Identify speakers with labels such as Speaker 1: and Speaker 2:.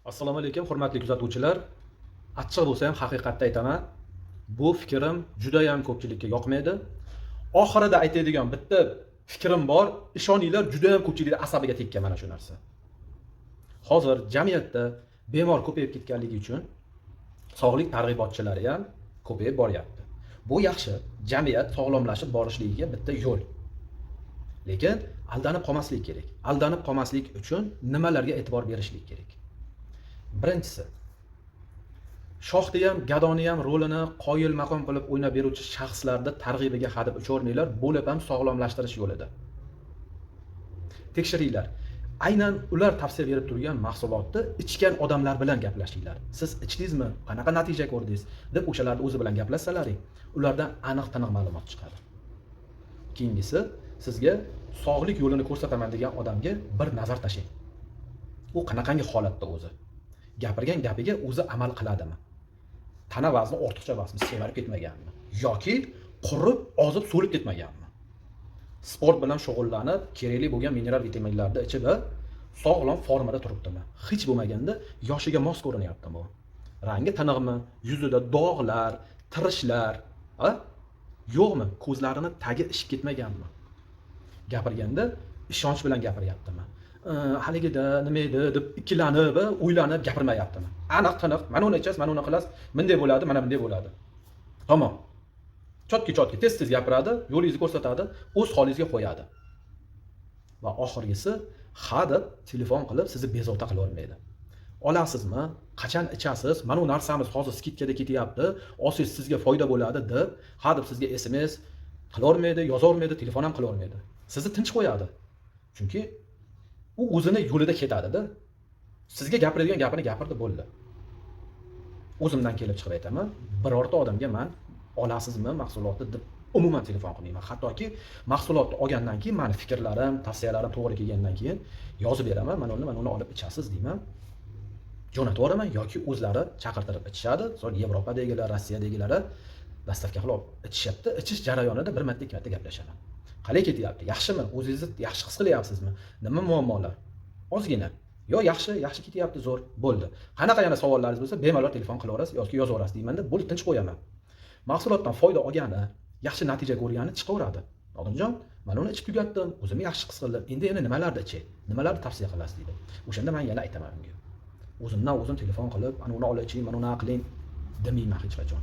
Speaker 1: Assalomu alaykum, hurmatli kuzatuvchilar. Achchiq bo'lsa ham haqiqatni aytaman. Bu fikrim juda ham ko'pchilikka yoqmaydi. Oxirida aytadigan bitta fikrim bor. Ishoninglar, juda ham ko'pchilikning asabiga tekkan mana shu narsa. Hozir jamiyatda bemor ko'payib ketganligi uchun sog'lik targ'ibotchilari ham ko'payib boryapti. Bu yaxshi, jamiyat sog'lomlashib borishligiga bitta yo'l. Lekin aldanib qolmaslik kerak. Aldanib qolmaslik uchun nimalarga e'tibor berishlik kerak? Birinchisi, shohni ham, gadoni ham rolini qoyil maqom qilib o'ynab beruvchi shaxslarda targ'ibiga hadeb uchorninglar bo'lib ham sog'lomlashtirish yo'lida. Tekshiringlar. Aynan ular tavsiya berib turgan mahsulotni ichgan odamlar bilan gaplashinglar. Siz ichdingizmi? Qanaqa natija ko'rdingiz? deb o'shalarning o'zi bilan gaplashsalaring, ulardan aniq-taniq ma'lumot chiqadi. Keyingisi, sizga sog'lik yo'lini ko'rsataman degan odamga bir nazar tashlang. U qanaqangi holatda o'zi? Gapirgan gapiga o'zi amal qiladimi? Tana vazni ortiqcha vazni semirib ketmaganmi? Yoki qurib, ozib, so'lib ketmaganmi? Sport bilan shug'ullanib, kerakli bo'lgan mineral vitaminlarni ichib, sog'lom formada turibdimi? Hech bo'lmaganda yoshiga mos ko'rinyaptimi bu? Rangi tiniqmi? Yuzida dog'lar, tirishlar, yo'qmi? Ko'zlarini tagi ishib ketmaganmi? Gapirganda ishonch bilan gapiryaptimi? Haligida nima edi deb ikkilanib, o'ylanib gapirmayaptimi? Aniq-tiniq, mana uni ichasiz, mana uni qilasiz, bunday bo'ladi, mana bunday bo'ladi. Tamom. Chotki, tez-tez gapiradi, yo'lingizni ko'rsatadi, o'z holingizga qo'yadi. Va oxirgisi, ha deb telefon qilib sizni bezovta qila olmaydi. Olasizmi? Qachon ichasiz? Mana bu narsamiz hozir skitkada ketyapti, olsangiz sizga foyda bo'ladi deb, ha deb sizga SMS qila olmaydi, yoza olmaydi, telefon ham qila olmaydi. Sizni tinch qo'yadi. Chunki u o'zini yo'lida ketadi-da. Sizga gapiradigan gapini gapirdi, bo'ldi. O'zimdan kelib chiqib aytaman, birorta odamga men olasizmi mahsulotni deb umuman telefon qilmayman. Hattoki mahsulotni olgandan keyin meni fikrlarim, tavsiyalarim to'g'ri kelgandan keyin yozib beraman, mana uni olib ichasiz deyman. Jo'natib yuboraman yoki o'zlari chaqirtirib ichishadi. So'ng Yevropadagilar, Rossiyadagilar dastavka qilib ichishyapti. Ichish jarayonida bir marta ikki marta gaplashaman. Qalay ketyapti? Yaxshimi? O'zingizni yaxshi his qilyapsizmi? Nima muammolar? Ozgina. Yo yaxshi ketyapti, zo'r, bo'ldi. Qanaqa yana savollaringiz bo'lsa, bemalol telefon qilaverasiz yoki yozaverasiz deyman-da, bo'ldi, tinch qo'yaman. Mahsulotdan foyda olgani, yaxshi natija ko'rgani chiqaveradi. Odamjon, men uni ichib tugatdim, o'zimni yaxshi his qildim. Endi yana nimalarni ichay? Nimalarni tavsiya qilasiz deydi. O'shanda men yana aytaman unga. O'zimdan o'zim telefon qilib, ana uni olib iching, mana uni qiling demayman hech qachon.